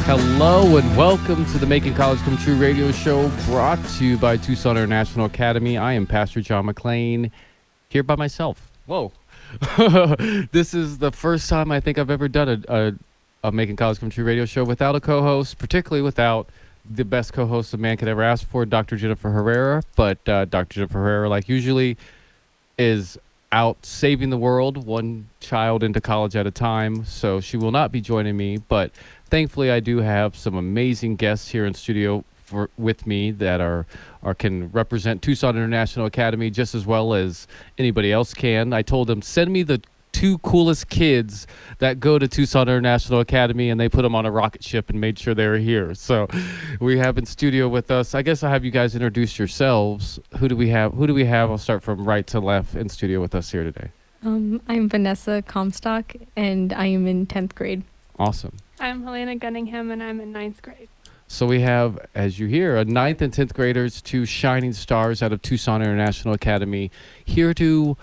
Hello and welcome to the Making College Come True radio show, brought to you by Tucson International Academy. I am Pastor John McClain, here by myself. Whoa. This is the first time I think I've ever done a Making College Come True radio show without a co-host, particularly without the best co-host a man could ever ask for, Dr. Jennifer Herrera. But Dr. Jennifer Herrera, like usually, is out saving the world, one child into college at a time, so she will not be joining me. But thankfully, I do have some amazing guests here in studio with me that are can represent Tucson International Academy just as well as anybody else can. I told them, send me the two coolest kids that go to Tucson International Academy, and they put them on a rocket ship and made sure they were here. So we have in studio with us, I guess I'll have you guys introduce yourselves. Who do we have? I'll start from right to left in studio with us here today. I'm Vanessa Comstock, and I am in 10th grade. Awesome. I'm Helena Cunningham, and I'm in 9th grade. So we have, as you hear, a 9th and 10th graders, two shining stars out of Tucson International Academy, here to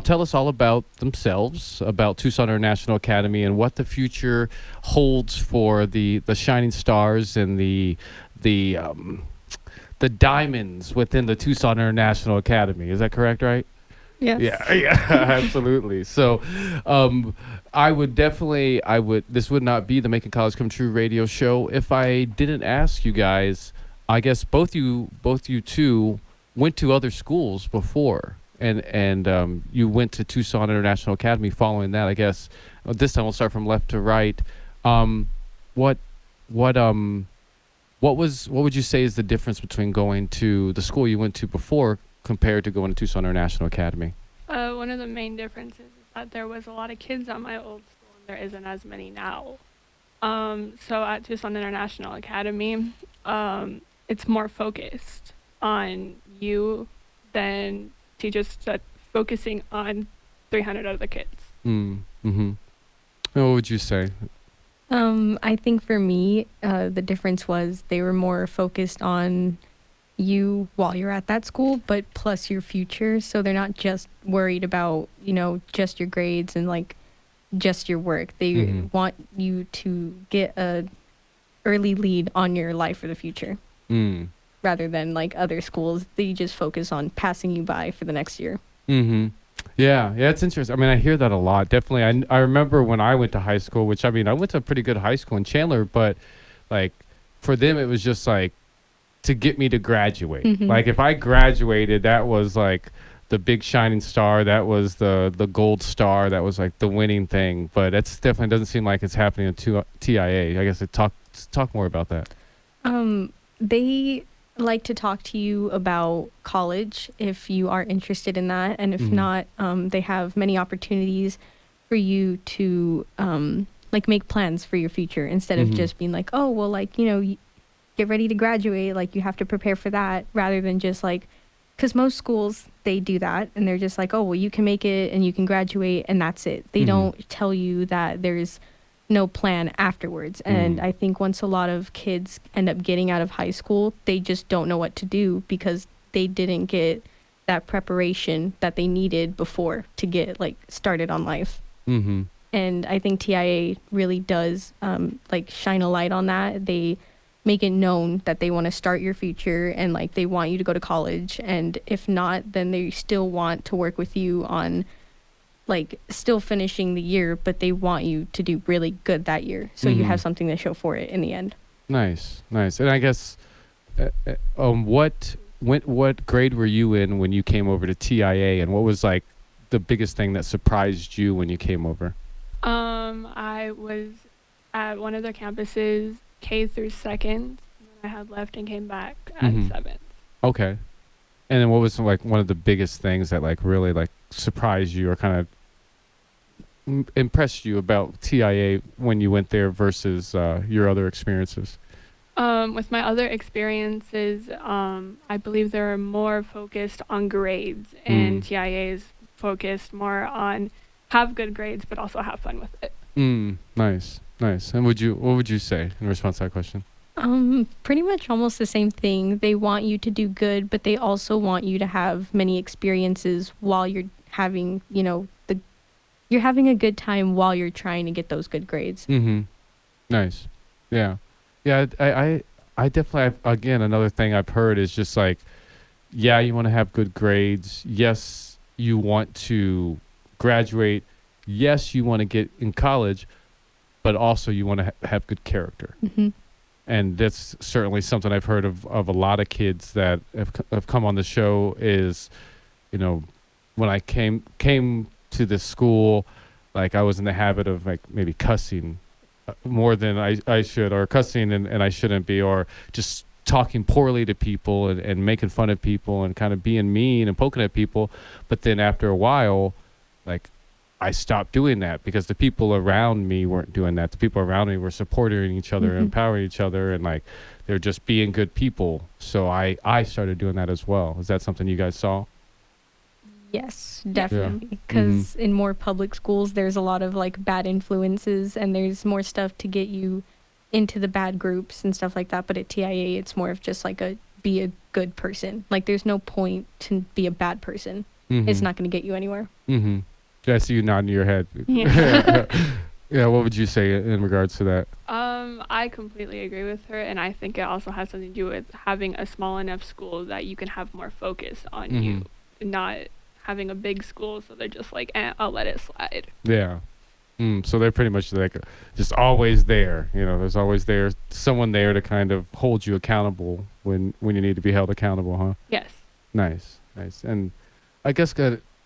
tell us all about themselves, about Tucson International Academy, and what the future holds for the shining stars and the diamonds within the Tucson International Academy. Is that correct, right? Yes. Yeah, absolutely. So, this would not be the Making College Come True radio show if I didn't ask you guys. I guess both you two went to other schools before, and you went to Tucson International Academy following that. I guess this time we'll start from left to right. What would you say is the difference between going to the school you went to before compared to going to Tucson International Academy? One of the main differences is that there was a lot of kids at my old school, and there isn't as many now. So at Tucson International Academy, it's more focused on you than teachers focusing on 300 other kids. Mm-hmm. What would you say? I think for me, the difference was they were more focused on you while you're at that school, but plus your future. So they're not just worried about, just your grades and like just your work. They want you to get a early lead on your life for the future. Rather than like other schools, they just focus on passing you by for the next year. Yeah, it's interesting. I mean, I hear that a lot. Definitely. I remember when I went to high school, which I went to a pretty good high school in Chandler, but like for them, it was just like to get me to graduate. Like if I graduated, that was like the big shining star. That was the gold star. That was like the winning thing. But it's definitely doesn't seem like it's happening in TIA. I guess talk more about that. They like to talk to you about college if you are interested in that, and if not, they have many opportunities for you to like make plans for your future instead of just being like, oh well, like get ready to graduate, like you have to prepare for that, rather than just like, because most schools they do that and they're just like, oh well, you can make it and you can graduate and that's it. They don't tell you that there's no plan afterwards. And I think once a lot of kids end up getting out of high school, they just don't know what to do because they didn't get that preparation that they needed before to get like started on life. And I think TIA really does like shine a light on that. They make it known that they want to start your future and like they want you to go to college, and if not, then they still want to work with you on like still finishing the year, but they want you to do really good that year, so you have something to show for it in the end. Nice. And I guess what grade were you in when you came over to TIA, and what was like the biggest thing that surprised you when you came over? I was at one of their campuses K through 2nd, and then I had left and came back at 7th. Okay. And then what was like one of the biggest things that like really like surprised you or kind of impressed you about TIA when you went there versus your other experiences? With my other experiences, I believe they're more focused on grades, and TIA is focused more on have good grades, but also have fun with it. Nice. And what would you say in response to that question? Pretty much almost the same thing. They want you to do good, but they also want you to have many experiences while you're having, you're having a good time while you're trying to get those good grades. Nice. Yeah. Yeah, I definitely, again, another thing I've heard is just like, yeah, you want to have good grades. Yes, you want to graduate. Yes, you want to get in college, but also you want to have good character. Hmm. And that's certainly something I've heard of a lot of kids that have come on the show is, you know, when I came to this school, like I was in the habit of like maybe cussing more than I should, or cussing and I shouldn't be, or just talking poorly to people and making fun of people and kind of being mean and poking at people. But then after a while, like I stopped doing that because the people around me weren't doing that. The people around me were supporting each other, Hmm. empowering each other, and like they're just being good people. So I started doing that as well. Is that something you guys saw? Yes, Yeah. definitely. Mm-hmm. Because in more public schools, there's a lot of like bad influences, and there's more stuff to get you into the bad groups and stuff like that. But at TIA, it's more of just like be a good person. Like there's no point to be a bad person. It's not going to get you anywhere. Mm-hmm. I see you nodding your head. Yeah. Yeah. What would you say in regards to that? I completely agree with her, and I think it also has something to do with having a small enough school that you can have more focus on you, not having a big school, so they're just like, I'll let it slide. Yeah. So they're pretty much like just always there. You know, there's always someone there to kind of hold you accountable when you need to be held accountable, huh? Yes. Nice. And I guess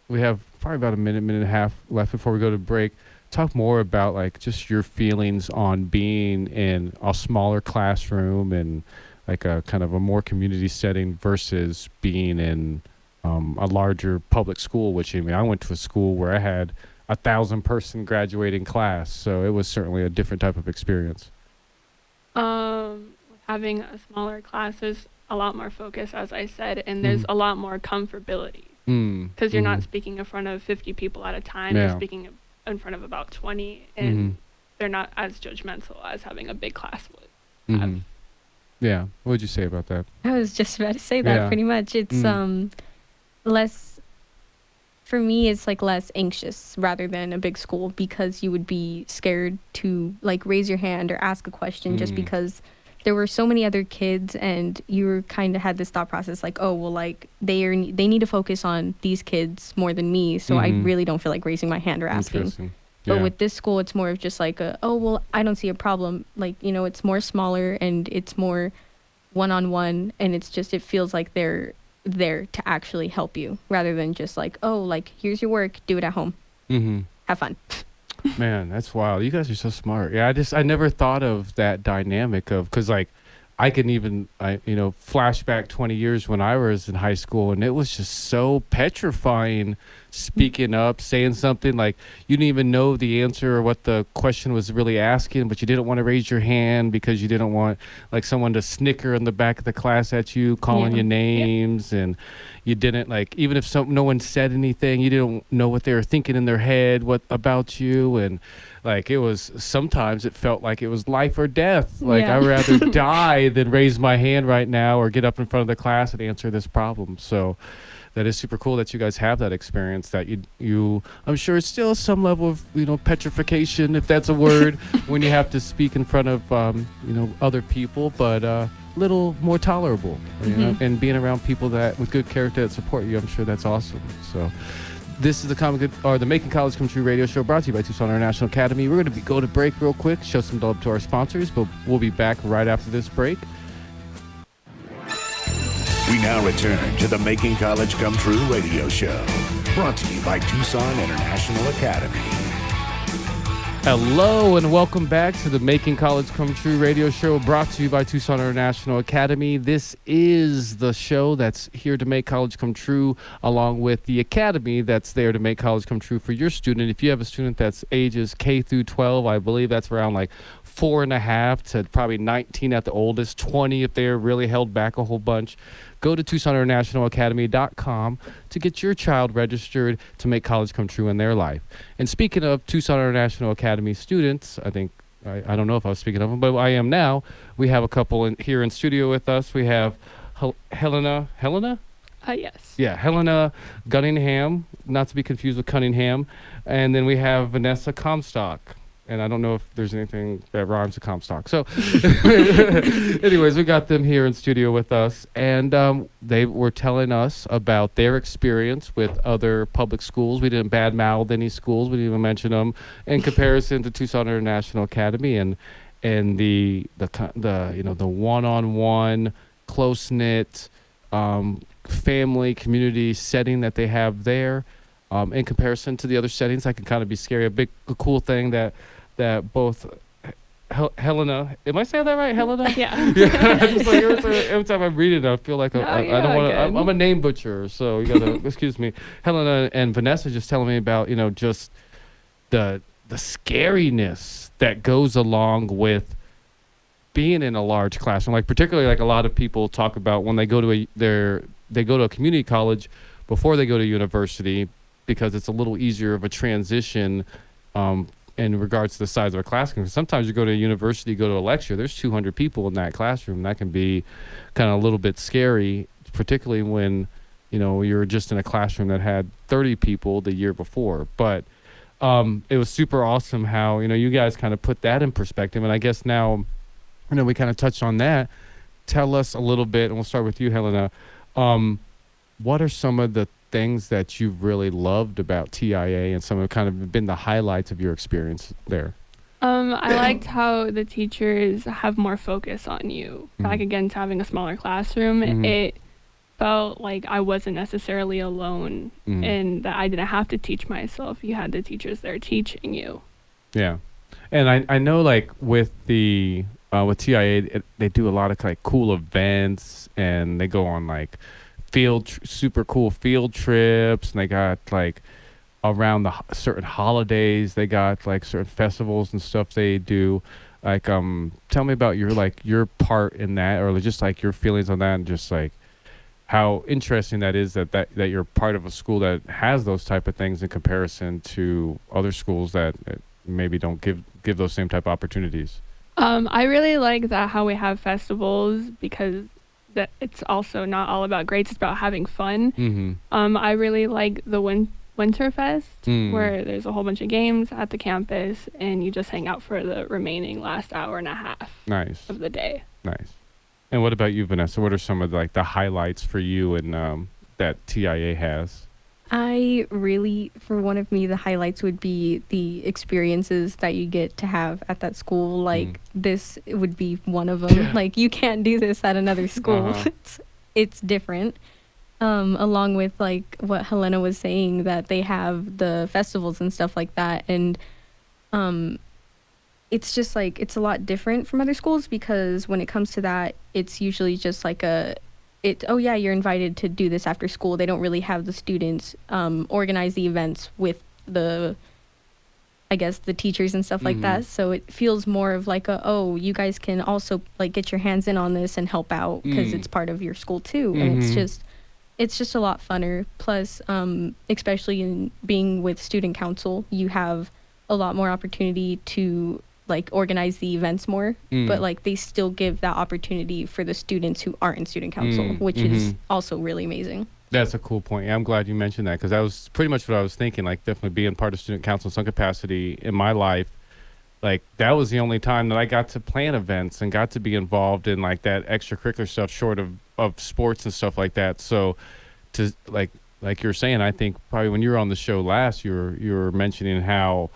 we have probably about a minute and a half left before we go to break. Talk more about like just your feelings on being in a smaller classroom and like a kind of a more community setting versus being in a larger public school, which I mean, I went to a school where I had 1,000-person graduating class, so it was certainly a different type of experience. Having a smaller class is a lot more focus, as I said, and there's a lot more comfortability because you're not speaking in front of 50 people at a time. Yeah. You're speaking in front of about 20, and they're not as judgmental as having a big class would have. Yeah. What would you say about that? I was just about to say that. Yeah. Pretty much. It's less, for me, it's like less anxious rather than a big school, because you would be scared to like raise your hand or ask a question just because there were so many other kids, and you were kind of had this thought process like, oh well, like they need to focus on these kids more than me, so I really don't feel like raising my hand or asking. Interesting. But Yeah. with this school, it's more of just like oh well, I don't see a problem. Like, you know, it's more smaller and it's more one-on-one, and it's just, it feels like they're there to actually help you rather than just like, oh, like here's your work, do it at home, have fun. Man, that's wild. You guys are so smart. Yeah, I never thought of that dynamic of, because like I can even flashback 20 years when I was in high school, and it was just so petrifying speaking up, saying something like you didn't even know the answer or what the question was really asking, but you didn't want to raise your hand because you didn't want like someone to snicker in the back of the class at you, calling Yeah. you names, and you didn't like, even if no one said anything, you didn't know what they were thinking in their head, what about you, and like it was, sometimes it felt like it was life or death. Like Yeah. I'd rather die than raise my hand right now or get up in front of the class and answer this problem. So that is super cool that you guys have that experience, that you I'm sure it's still some level of, petrification, if that's a word, when you have to speak in front of, other people, but little more tolerable, and being around people that with good character that support you. I'm sure that's awesome. So this is the Making College Come True radio show, brought to you by Tucson International Academy. We're going to go to break real quick, show some love to our sponsors, but we'll be back right after this break. We now return to the Making College Come True radio show, brought to you by Tucson International Academy. Hello and welcome back to the Making College Come True radio show, brought to you by Tucson International Academy. This is the show that's here to make college come true, along with the academy that's there to make college come true for your student. If you have a student that's ages K through 12, I believe that's around like 4.5 to probably 19 at the oldest, 20 if they're really held back a whole bunch. Go to TucsonInternationalAcademy.com to get your child registered to make college come true in their life. And speaking of Tucson International Academy students, I think, I don't know if I was speaking of them, but I am now. We have a couple here in studio with us. We have Helena? Yes. Yeah, Helena Cunningham, not to be confused with Cunningham. And then we have Vanessa Comstock. And I don't know if there's anything that rhymes with Comstock. So anyways, we got them here in studio with us. And they were telling us about their experience with other public schools. We didn't badmouth any schools. We didn't even mention them in comparison to Tucson International Academy and the one-on-one, close-knit family, community setting that they have there. In comparison to the other settings, that can kind of be scary. A cool thing that both Helena, am I saying that right, Helena? Yeah. Yeah. Just like every time I read it, I feel like I don't want to. I'm a name butcher, so you gotta excuse me. Helena and Vanessa just telling me about just the scariness that goes along with being in a large classroom. Like particularly, like a lot of people talk about when they go to a community college before they go to university, because it's a little easier of a transition in regards to the size of a classroom. Sometimes you go to a university, go to a lecture, there's 200 people in that classroom. That can be kind of a little bit scary, particularly when, you're just in a classroom that had 30 people the year before. But it was super awesome how, you guys kind of put that in perspective. And I guess now, we kind of touched on that. Tell us a little bit, and we'll start with you, Helena. What are some of the things that you've really loved about TIA and some have kind of been the highlights of your experience there? I liked how the teachers have more focus on you. Back again to having a smaller classroom, it felt like I wasn't necessarily alone and that I didn't have to teach myself. You had the teachers there teaching you. Yeah. And I know like with TIA, they do a lot of like cool events, and they go on like super cool field trips, and they got like around the certain holidays, they got like certain festivals and stuff they do. Like tell me about your part in that, or just like your feelings on that, and just like how interesting that is that you're part of a school that has those type of things in comparison to other schools that maybe don't give those same type of opportunities. I really like that how we have festivals, because that it's also not all about grades, it's about having fun. I really like the Winterfest, where there's a whole bunch of games at the campus and you just hang out for the remaining last hour and a half of the day. Nice. And what about you, Vanessa? What are some of the highlights for you and that TIA has? For one of me, the highlights would be the experiences that you get to have at that school. Like this would be one of them. Yeah. Like you can't do this at another school. It's different. Along with like what Helena was saying, that they have the festivals and stuff like that. And it's just like, it's a lot different from other schools, because when it comes to that, it's usually just like you're invited to do this after school. They don't really have the students organize the events with the teachers and stuff like that. So it feels more of like you guys can also like get your hands in on this and help out, because it's part of your school too. And it's just a lot funner. Plus, especially in being with student council, you have a lot more opportunity to like organize the events more, but like they still give that opportunity for the students who aren't in student council, which is also really amazing. That's a cool point. Yeah, I'm glad you mentioned that, because that was pretty much what I was thinking. Like definitely being part of student council in some capacity in my life, like that was the only time that I got to plan events and got to be involved in like that extracurricular stuff, short of sports and stuff like that. So to like you're saying, I think probably when you were on the show last, you were mentioning how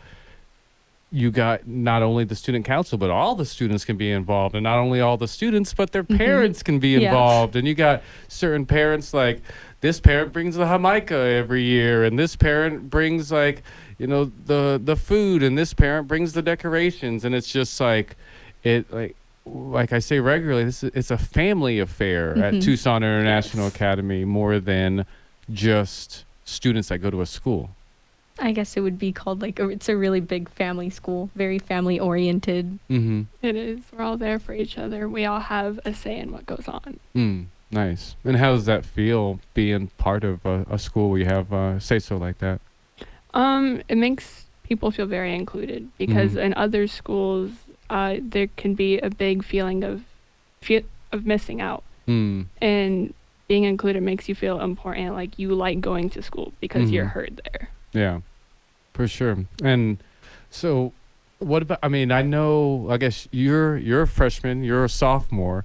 you got not only the student council, but all the students can be involved, and not only all the students, but their parents can be involved. And you got certain parents, like this parent brings the Jamaica every year, and this parent brings like, the food, and this parent brings the decorations. And it's just like, like I say regularly, it's a family affair at Tucson International Academy, more than just students that go to a school. I guess it would be called it's a really big family school, very family oriented. It is. We're all there for each other. We all have a say in what goes on. Nice. And how does that feel, being part of a school where you have say so like that? It makes people feel very included, because in other schools, there can be a big feeling of missing out. And being included makes you feel important, like you like going to school because you're heard there. Yeah, for sure. And so What about? I mean, I know. I guess you're a freshman. You're a sophomore.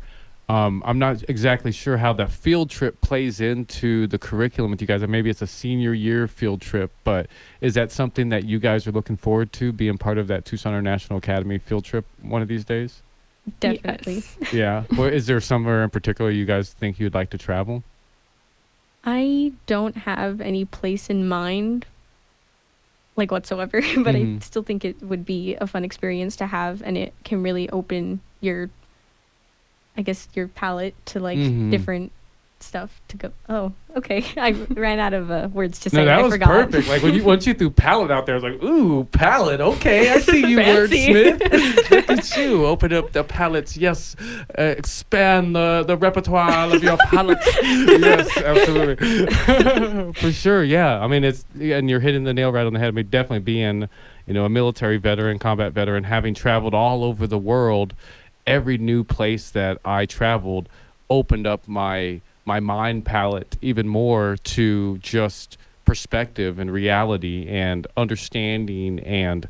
I'm not exactly sure how that field trip plays into the curriculum with you guys. And maybe it's a senior year field trip, but is that something that you guys are looking forward to, being part of that Tucson International Academy field trip one of these days? Definitely. Yes. Yeah. Or is there somewhere in particular you guys think you'd like to travel? I don't have any place in mind, like whatsoever, but I Mhm. still think it would be a fun experience to have, and it can really open your, I guess, your palette to like Mhm. different stuff to go. Oh, okay. I ran out of words to say. No, that I was forgot. perfect. Like once you threw palette out there, I was like, ooh, palette. Okay, I see you, Fancy. wordsmith. Look at you. Open up the palettes. Yes. Expand the repertoire of your palettes. Yes, absolutely. For sure. Yeah. I mean, and you're hitting the nail right on the head. I mean, definitely being, a military veteran, combat veteran, having traveled all over the world, every new place that I traveled opened up my mind palette even more to just perspective and reality and understanding and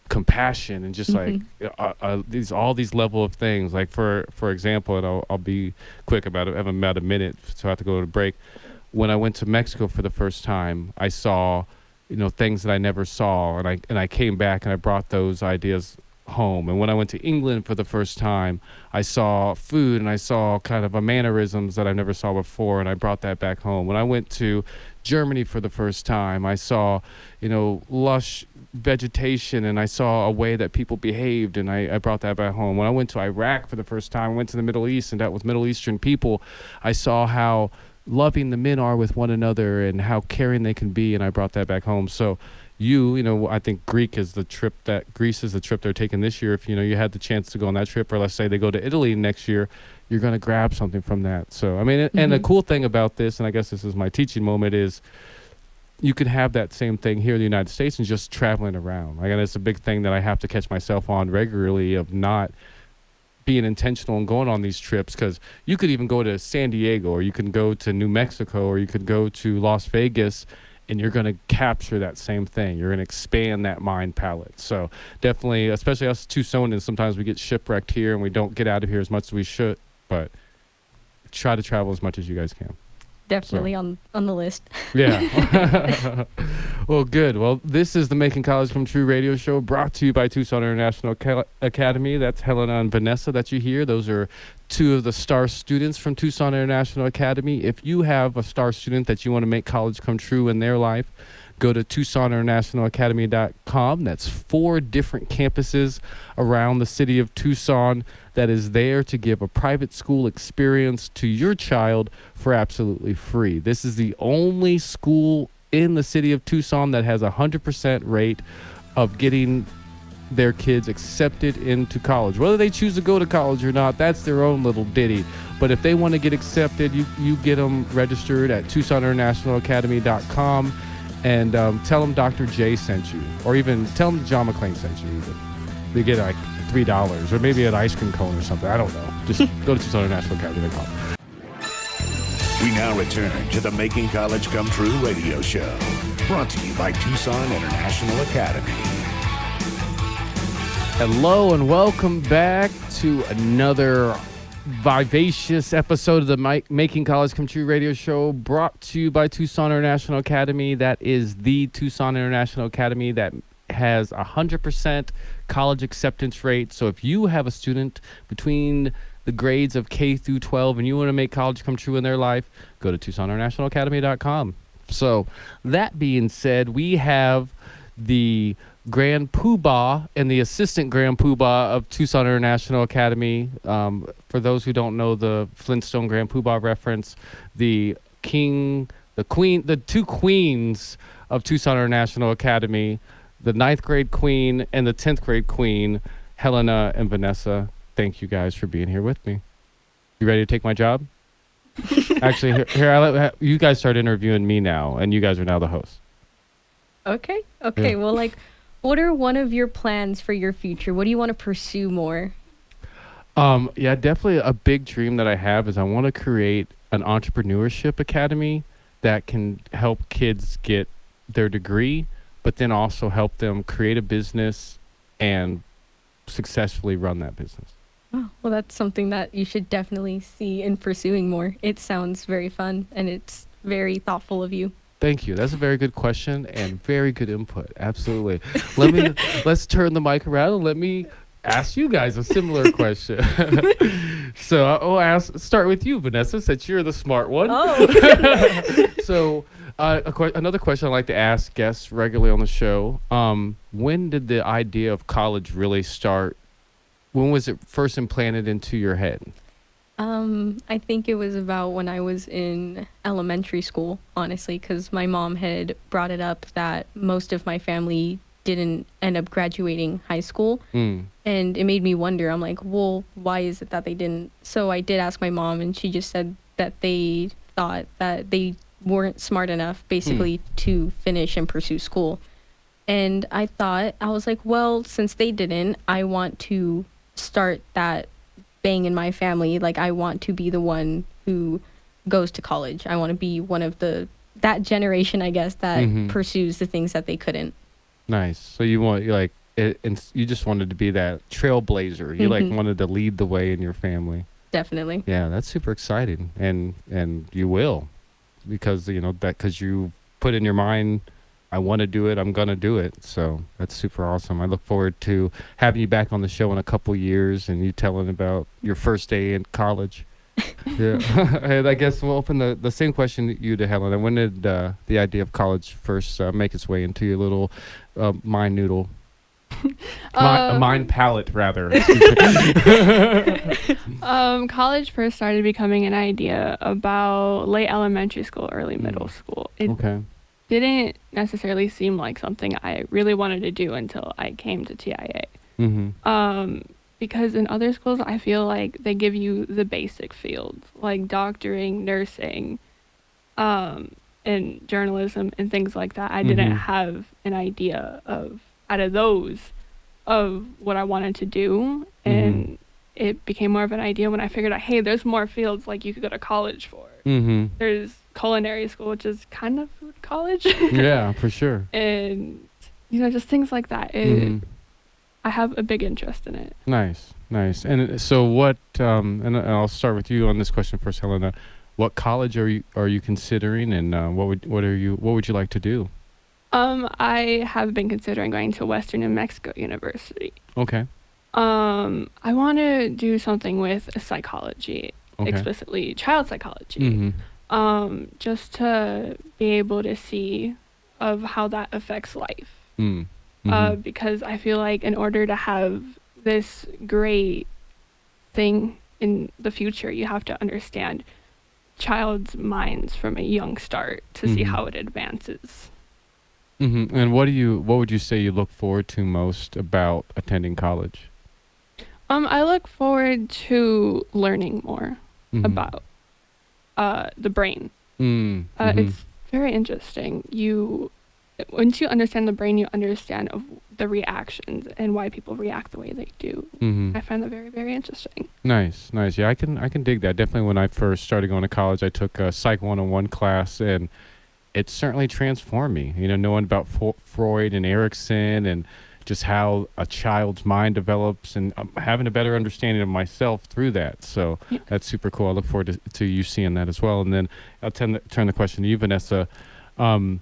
compassion and just like these level of things. Like for example, and I'll be quick about it. I have about a minute, so I have to go to break. When I went to Mexico for the first time, I saw things that I never saw, and I came back and I brought those ideas home. And when I went to England for the first time, I saw food and I saw kind of a mannerisms that I never saw before, and I brought that back home. When I went to Germany for the first time, I saw lush vegetation, and I saw a way that people behaved, and I brought that back home. When I went to Iraq for the first time, I went to the Middle East and dealt with Middle Eastern people, I saw how loving the men are with one another and how caring they can be, and I brought that back home. So I think Greece is the trip they're taking this year. If you had the chance to go on that trip, or let's say they go to Italy next year, you're going to grab something from that. So I mean, and the cool thing about this, and I guess this is my teaching moment, is you can have that same thing here in the United States and just traveling around. Like, and it's a big thing that I have to catch myself on regularly, of not being intentional and going on these trips, because you could even go to San Diego, or you can go to New Mexico, or you could go to Las Vegas, and you're going to capture that same thing. You're going to expand that mind palette. So definitely, especially us Tucsonans, sometimes we get shipwrecked here and we don't get out of here as much as we should, but try to travel as much as you guys can. Definitely on the list. Yeah. Well, good. Well, this is the Making College Come True radio show, brought to you by Tucson International Academy. That's Helena and Vanessa that you hear. Those are two of the star students from Tucson International Academy. If you have a star student that you want to make college come true in their life, go to TucsonInternationalAcademy.com. That's 4 different campuses around the city of Tucson that is there to give a private school experience to your child for absolutely free. This is the only school in the city of Tucson that has 100% rate of getting their kids accepted into college. Whether they choose to go to college or not, that's their own little ditty. But if they want to get accepted, you get them registered at TucsonInternationalAcademy.com. And tell them Dr. J sent you, or even tell them John McClain sent you. Even they get like $3, or maybe an ice cream cone or something. I don't know. Just go to TucsonInternationalAcademy.com. We now return to the Making College Come True radio show, brought to you by Tucson International Academy. Hello and welcome back to another vivacious episode of the Making College Come True radio show, brought to you by Tucson International Academy. That is the Tucson International Academy that has 100% college acceptance rate. So if you have a student between the grades of K through 12 and you want to make college come true in their life, go to TucsonInternationalAcademy.com. So that being said, we have the Grand Poobah and the Assistant Grand Poobah of Tucson International Academy. For those who don't know the Flintstone Grand Poobah reference, the king, the queen, the 2 queens of Tucson International Academy, the 9th grade queen and the 10th grade queen, Helena and Vanessa. Thank you guys for being here with me. You ready to take my job? Actually, here you guys start interviewing me now, and you guys are now the hosts. Okay. Yeah. Well, like, what are one of your plans for your future? What do you want to pursue more? Yeah, definitely a big dream that I have is I want to create an entrepreneurship academy that can help kids get their degree, but then also help them create a business and successfully run that business. Oh, well, that's something that you should definitely see in pursuing more. It sounds very fun, and it's very thoughtful of you. Thank you. That's a very good question and very good input. Absolutely. Let's turn the mic around and let me ask you guys a similar question. So I'll start with you, Vanessa, since you're the smart one. Oh. So another question I like to ask guests regularly on the show: when did the idea of college really start? When was it first implanted into your head? I think it was about when I was in elementary school, honestly, because my mom had brought it up that most of my family didn't end up graduating high school. And it made me wonder. I'm like, well, why is it that they didn't? So I did ask my mom, and she just said that they thought that they weren't smart enough, basically, to finish and pursue school. And I was like, well, since they didn't, I want to start that bang in my family. Like, I want to be the one who goes to college. I want to be one of that generation, I guess, that pursues the things that they couldn't. Nice. So you you just wanted to be that trailblazer. You wanted to lead the way in your family. Definitely. Yeah, that's super exciting, and you will, because because you put in your mind, I want to do it. I'm gonna do it. So that's super awesome. I look forward to having you back on the show in a couple years and you telling about your first day in college. Yeah. And I guess we'll open the same question to you, to Helena. When did the idea of college first make its way into your little mind noodle? Mind palette, rather. College first started becoming an idea about late elementary school, early middle school. It didn't necessarily seem like something I really wanted to do until I came to TIA. Because in other schools, I feel like they give you the basic fields, like doctoring, nursing, and journalism and things like that. I didn't have an idea out of those of what I wanted to do. And it became more of an idea when I figured out, hey, there's more fields like you could go to college for. There's culinary school, which is kind of food college. Yeah, for sure. And, just things like that. I have a big interest in it. Nice. And so what, and I'll start with you on this question first, Helena. What college are you considering, and what would you like to do? I have been considering going to Western New Mexico University. Okay. I want to do something with psychology, explicitly child psychology. Just to be able to see of how that affects life. Because I feel like in order to have this great thing in the future, you have to understand child's minds from a young start to see how it advances. And what would you say you look forward to most about attending college? I look forward to learning more about the brain. It's very interesting. Once you understand the brain, you understand of the reactions and why people react the way they do. I find that very, very interesting. Nice. Yeah, I can dig that. Definitely when I first started going to college, I took a Psych 101 class, and it certainly transformed me. Knowing about Freud and Erikson and just how a child's mind develops, and having a better understanding of myself through that. So that's super cool. I look forward to you seeing that as well. And then I'll turn the question to you, Vanessa. I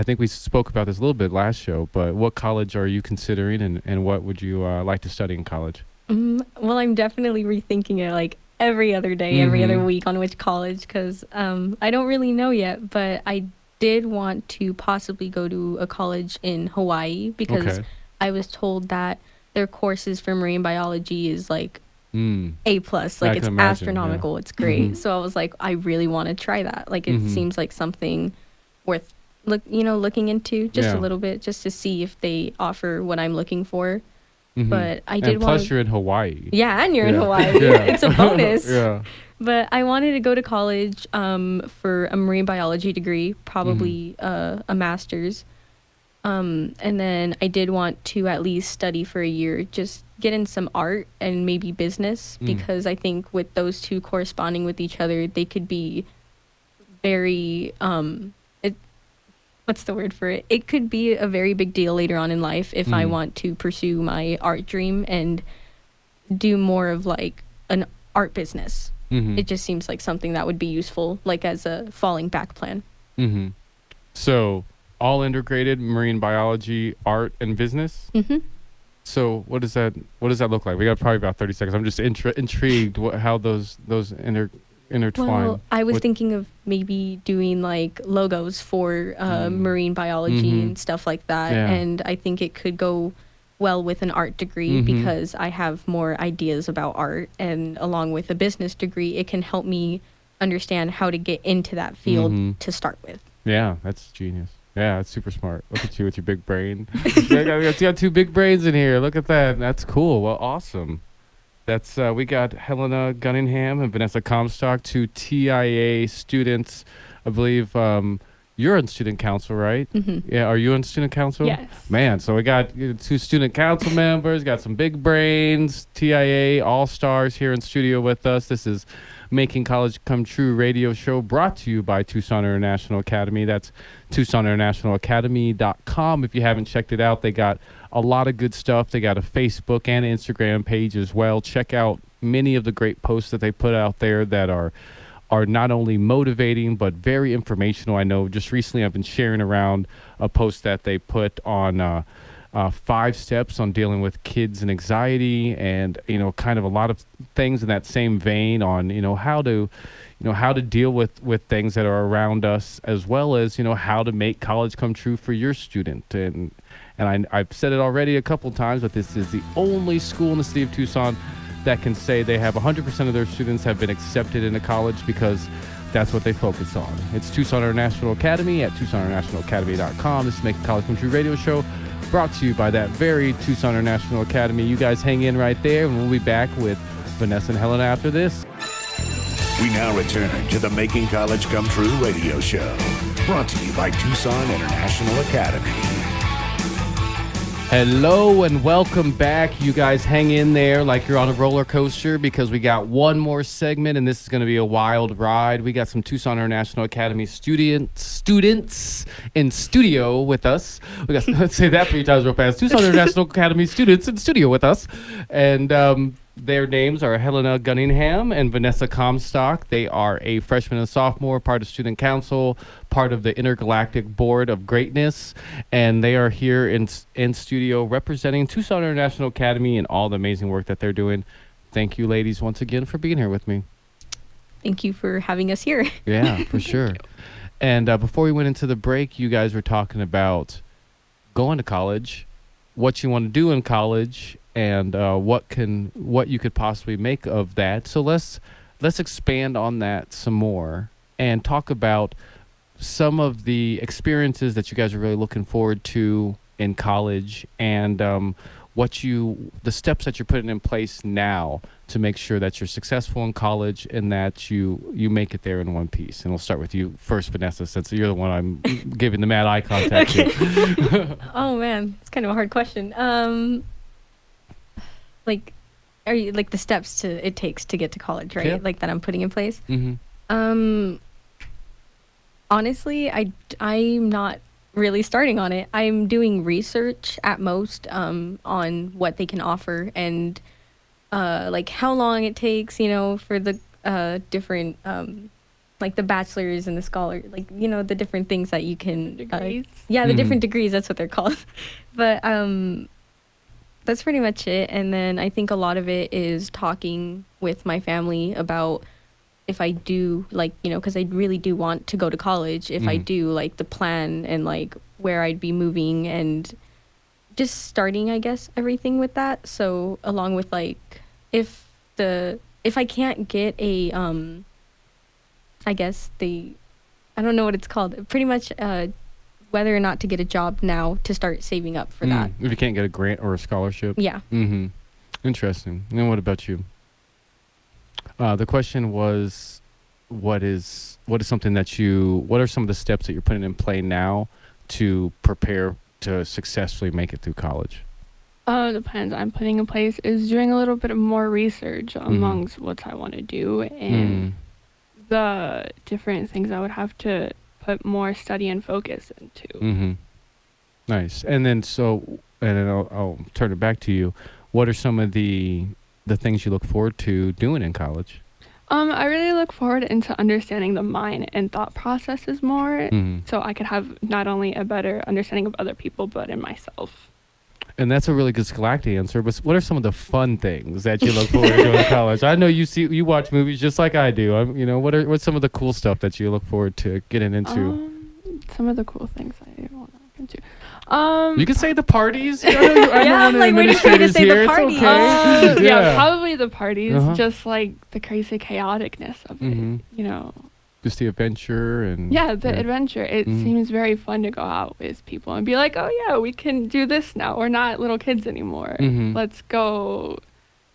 think we spoke about this a little bit last show, but what college are you considering, and what would you like to study in college? Well, I'm definitely rethinking it like every other day, every other week on which college, because I don't really know yet, but I did want to possibly go to a college in Hawaii, because I was told that their courses for marine biology is like A+, like it's astronomical. It's great. So I was like, I really want to try that. Like it seems like something worth looking into just a little bit, just to see if they offer what I'm looking for. But I did want. Plus, you're in Hawaii. Yeah, and you're in Hawaii. It's a bonus. But I wanted to go to college for a marine biology degree, probably a master's. And then I did want to at least study for a year, just get in some art and maybe business, because I think with those two corresponding with each other, they could be very what's the word for it? It could be a very big deal later on in life if I want to pursue my art dream and do more of like an art business. It just seems like something that would be useful, like as a falling back plan. So all integrated marine biology, art, and business. So what does that look like? We got probably about 30 seconds. I'm just intrigued how those intertwine. Well, I was thinking of maybe doing like logos for marine biology and stuff like that. Yeah. And I think it could go well with an art degree because I have more ideas about art, and along with a business degree, it can help me understand how to get into that field to start with. Yeah, that's genius. Yeah, that's super smart. Look at you with your big brain. You got two big brains in here. Look at that. That's cool. Well, awesome. That's we got Helena Cunningham and Vanessa Comstock, two TIA students. I believe you're in student council, right? Yeah, are you in student council? Yes. Man, so we got two student council members, got some big brains, TIA all-stars here in studio with us. This is Making College Come True radio show brought to you by Tucson International Academy. That's TucsonInternationalAcademy.com. If you haven't checked it out, they got a lot of good stuff. They got a Facebook and Instagram page as well. Check out many of the great posts that they put out there that are not only motivating but very informational. I know just recently I've been sharing around a post that they put on 5 steps on dealing with kids and anxiety, and kind of a lot of things in that same vein on how to deal with things that are around us, as well as how to make college come true for your student. And I've said it already a couple times, but this is the only school in the city of Tucson that can say they have 100% of their students have been accepted into college, because that's what they focus on. It's Tucson International Academy at TucsonInternationalAcademy.com. This is Making College Come True radio show, brought to you by that very Tucson International Academy. You guys hang in right there, and we'll be back with Vanessa and Helena after this. We now return to the Making College Come True radio show, brought to you by Tucson International Academy. Hello and welcome back. You guys hang in there like you're on a roller coaster, because we got one more segment, and this is going to be a wild ride. We got some Tucson International Academy students in studio with us. We got let's say that 3 times real fast. Tucson International Academy students in studio with us, and their names are Helena Cunningham and Vanessa Comstock. They are a freshman and sophomore, part of student council, part of the Intergalactic Board of Greatness, and they are here in studio representing Tucson International Academy and all the amazing work that they're doing. Thank you, ladies, once again for being here with me. Thank you for having us here. Yeah, for sure. And before we went into the break, you guys were talking about going to college, what you want to do in college, and what you could possibly make of that. So let's expand on that some more and talk about some of the experiences that you guys are really looking forward to in college, and the steps that you're putting in place now to make sure that you're successful in college and that you make it there in one piece. And we'll start with you first, Vanessa, since you're the one I'm giving the mad eye contact to. Oh man, it's kind of a hard question. Like, are you like the steps it takes to get to college, right? Yeah. Like that I'm putting in place. Honestly, I'm not really starting on it. I'm doing research at most on what they can offer, and like how long it takes, for the different like the bachelor's and the scholar, like the different things that you can Degrees. the different degrees, that's what they're called. But that's pretty much it. And then I think a lot of it is talking with my family about if I do, like, because I really do want to go to college. If I do, like, the plan and, like, where I'd be moving, and just starting, I guess, everything with that. So along with, like, if I can't get a, I guess I don't know what it's called. Pretty much whether or not to get a job now to start saving up for that. If you can't get a grant or a scholarship. Yeah. Interesting. And what about you? The question was, what is something that what are some of the steps that you're putting in play now to prepare to successfully make it through college? The plans I'm putting in place is doing a little bit more research amongst what I want to do and the different things I would have to put more study and focus into. Mm-hmm. Nice. And then I'll turn it back to you. What are some of the things you look forward to doing in college? I really look forward into understanding the mind and thought processes more, so I could have not only a better understanding of other people, but in myself. And that's a really good Scholastic answer. But what are some of the fun things that you look forward to doing in college? I know you watch movies just like I do. What's some of the cool stuff that you look forward to getting into? Some of the cool things I want to look into. You can say the parties. I know one of the like waiting for you to administrators say the here. parties. It's okay. Yeah, probably the parties. Uh-huh. Just like the crazy chaoticness of it, you know. Just the adventure and the adventure. It seems very fun to go out with people and be like, oh yeah, we can do this now. We're not little kids anymore. Let's go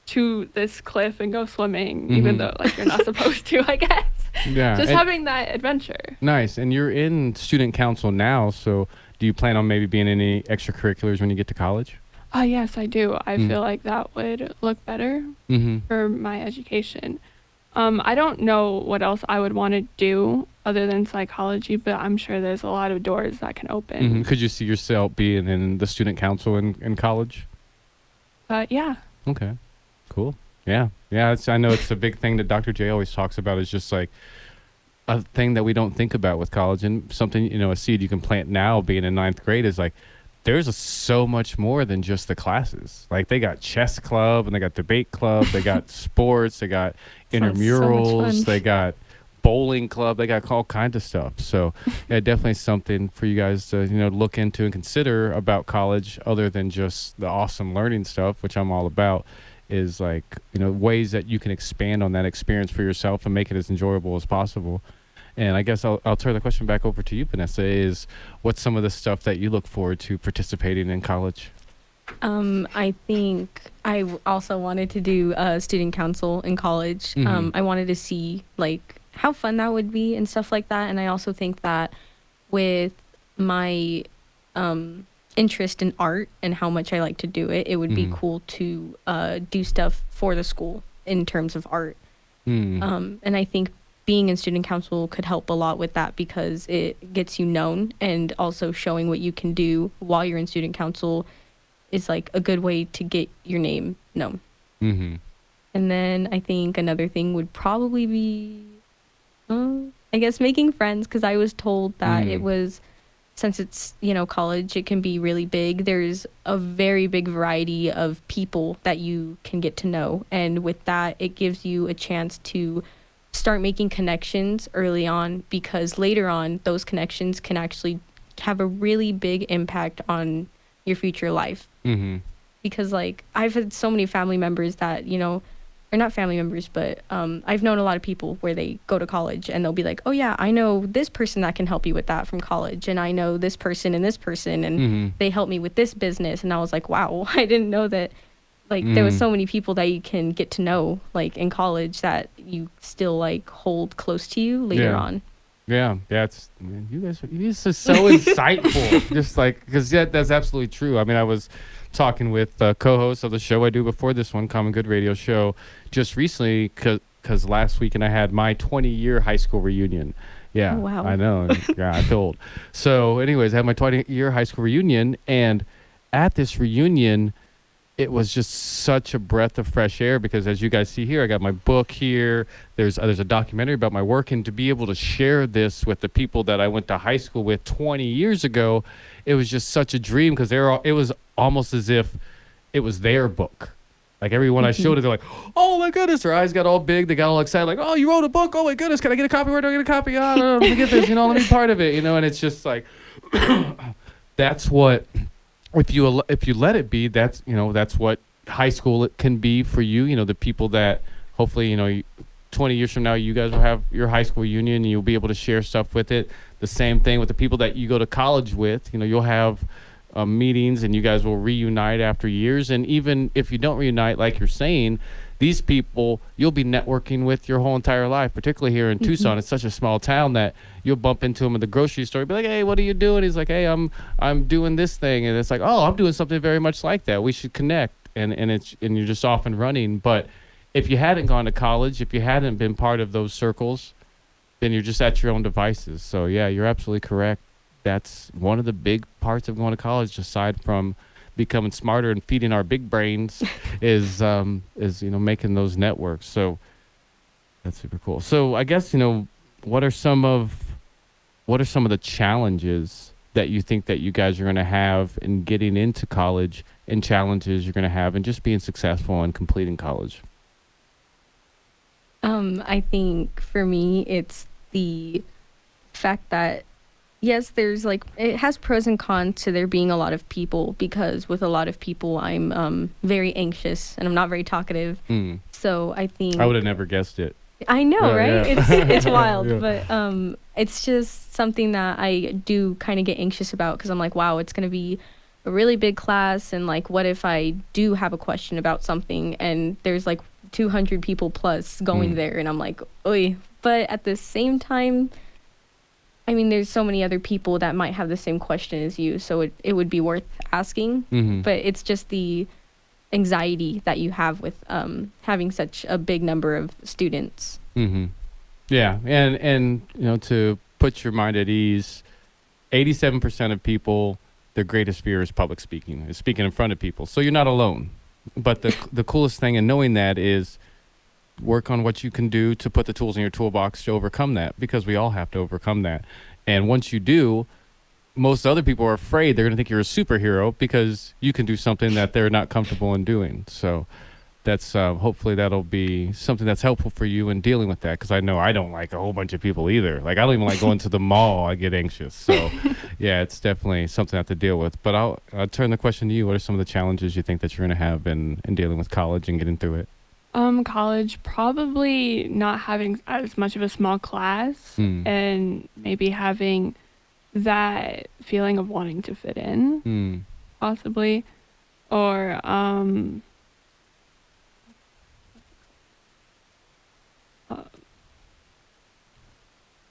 to this cliff and go swimming, even though like you're not supposed to, I guess. Yeah. Just having that adventure. Nice. And you're in student council now, so do you plan on maybe being in any extracurriculars when you get to college? Yes, I do. I feel like that would look better for my education. I don't know what else I would want to do other than psychology, but I'm sure there's a lot of doors that can open. Could you see yourself being in the student council in college? Yeah. Okay. Cool. Yeah. Yeah. I know it's a big thing that Dr. J always talks about, is just like a thing that we don't think about with college, and something, a seed you can plant now being in 9th grade is like, there's so much more than just the classes. Like they got chess club and they got debate club, they got sports, they got intramurals, they got bowling club, they got all kinds of stuff. So yeah, definitely something for you guys to, look into and consider about college, other than just the awesome learning stuff, which I'm all about, is like, ways that you can expand on that experience for yourself and make it as enjoyable as possible. And I guess I'll turn the question back over to you, Vanessa, is what's some of the stuff that you look forward to participating in college? I think I also wanted to do student council in college. I wanted to see like how fun that would be and stuff like that. And I also think that with my interest in art and how much I like to do it, it would be cool to do stuff for the school in terms of art. And I think being in student council could help a lot with that, because it gets you known, and also showing what you can do while you're in student council is like a good way to get your name known. And then I think another thing would probably be, I guess, making friends, because I was told that it was, since it's, college, it can be really big. There's a very big variety of people that you can get to know. And with that, it gives you a chance to start making connections early on, because later on those connections can actually have a really big impact on your future life. Because like I've had so many family members that, or not family members, but I've known a lot of people where they go to college and they'll be like, oh yeah, I know this person that can help you with that from college, and I know this person and they help me with this business. And I was like, wow, I didn't know that. Like there was so many people that you can get to know like in college that you still like hold close to you later on. Yeah, it's, man, you guys are so insightful. Just like, because that's absolutely true. I mean, I was talking with co-hosts of the show I do before this one, Common Good Radio Show, just recently, because last weekend I had my 20-year high school reunion. Yeah, oh, wow. I know. Yeah, I feel old. So anyways, I had my 20-year high school reunion, and at this reunion, it was just such a breath of fresh air, because as you guys see here, I got my book here. There's a documentary about my work, and to be able to share this with the people that I went to high school with 20 years ago, it was just such a dream, because it was almost as if it was their book. Like everyone I showed it, they're like, oh my goodness, their eyes got all big. They got all excited, like, oh, you wrote a book. Oh my goodness, can I get a copy? Where do I get a copy? Oh, no, let me get this, let me be part of it, and it's just like, that's what... If you let it be, that's what high school it can be for you. The people that hopefully 20 years from now you guys will have your high school reunion and you'll be able to share stuff with it. The same thing with the people that you go to college with. You'll have meetings and you guys will reunite after years. And even if you don't reunite, like you're saying, these people you'll be networking with your whole entire life, particularly here in Tucson. It's such a small town that you'll bump into him in the grocery store, be like, hey, what are you doing? He's like, hey, I'm doing this thing. And it's like, oh, I'm doing something very much like that. We should connect. And you're just off and running. But if you hadn't gone to college, if you hadn't been part of those circles, then you're just at your own devices. So yeah, you're absolutely correct. That's one of the big parts of going to college, aside from becoming smarter and feeding our big brains, is making those networks. So that's super cool. So I guess what are some of the challenges that you think that you guys are going to have in getting into college, and challenges you're going to have in just being successful and completing college? I think for me, it's the fact that, yes, there's it has pros and cons to there being a lot of people, because with a lot of people, I'm very anxious and I'm not very talkative. So I think I would have never guessed it. I know, right? Yeah. It's wild, Yeah. but it's just something that I do kind of get anxious about, because I'm like, wow, it's going to be a really big class, and what if I do have a question about something and there's 200 people plus going there, and I'm like, oy. But at the same time, I mean, there's so many other people that might have the same question as you, so it would be worth asking. But it's just the anxiety that you have with having such a big number of students. Yeah, and to put your mind at ease, 87% of people, their greatest fear is public speaking, is speaking in front of people. So you're not alone. But the coolest thing in knowing that is work on what you can do to put the tools in your toolbox to overcome that, because we all have to overcome that. And once you do, most other people are afraid they're going to think you're a superhero because you can do something that they're not comfortable in doing. So that's hopefully that'll be something that's helpful for you in dealing with that, because I know I don't like a whole bunch of people either. I don't even like going to the mall. I get anxious. So yeah, it's definitely something I have to deal with. But I'll turn the question to you. What are some of the challenges you think that you're going to have in dealing with college and getting through it? College, probably not having as much of a small class, and maybe having that feeling of wanting to fit in, possibly, or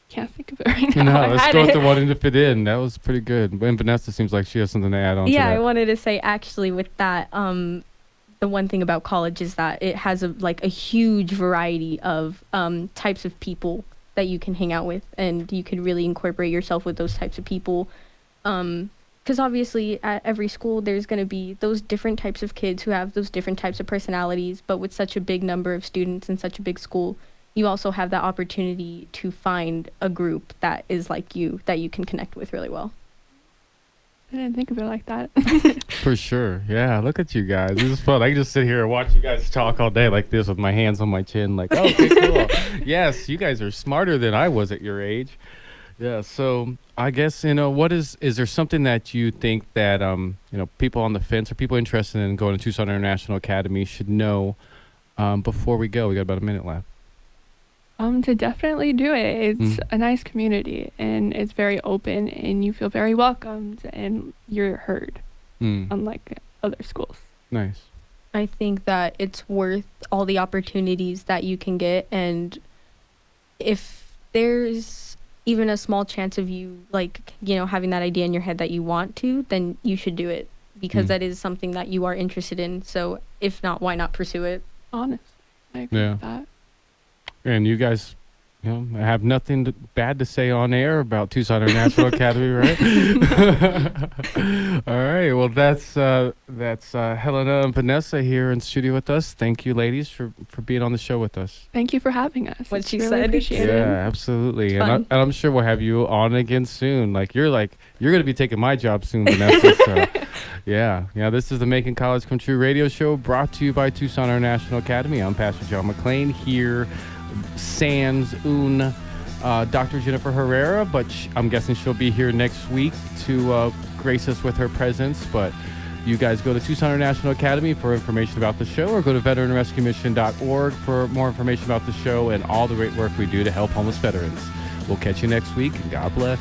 can't think of it right now. No, let's go with the wanting to fit in. That was pretty good. And Vanessa seems like she has something to add on to that. Yeah, I wanted to say, actually, with that, the one thing about college is that it has a huge variety of types of people that you can hang out with, and you can really incorporate yourself with those types of people. Because obviously at every school there's going to be those different types of kids who have those different types of personalities, but with such a big number of students in such a big school, you also have that opportunity to find a group that is like you, that you can connect with really well. I didn't think of it like that. For sure. Yeah, look at you guys. This is fun. I can just sit here and watch you guys talk all day like this with my hands on my chin, like, oh, okay, cool. Yes, you guys are smarter than I was at your age. Yeah, so I guess, what is there something that you think that, people on the fence or people interested in going to Tucson International Academy should know before we go? We got about a minute left. To definitely do it. It's a nice community, and it's very open, and you feel very welcomed, and you're heard, unlike other schools. Nice. I think that it's worth all the opportunities that you can get, and if there's even a small chance of you, having that idea in your head that you want to, then you should do it, because that is something that you are interested in. So if not, why not pursue it? Honest. I agree with that. And you guys, have nothing bad to say on air about Tucson International Academy, right? All right. Well, that's Helena and Vanessa here in studio with us. Thank you, ladies, for being on the show with us. Thank you for having us. What it's she really said. Appreciated. Yeah, absolutely. Fun. And I'm sure we'll have you on again soon. You're going to be taking my job soon, Vanessa. So, yeah. This is the Making College Come True radio show, brought to you by Tucson International Academy. I'm Pastor John McClain here. Sans Dr. Jennifer Herrera, but I'm guessing she'll be here next week to grace us with her presence. But you guys go to Tucson International Academy for information about the show, or go to veteranrescuemission.org for more information about the show and all the great work we do to help homeless veterans. We'll catch you next week, and God bless.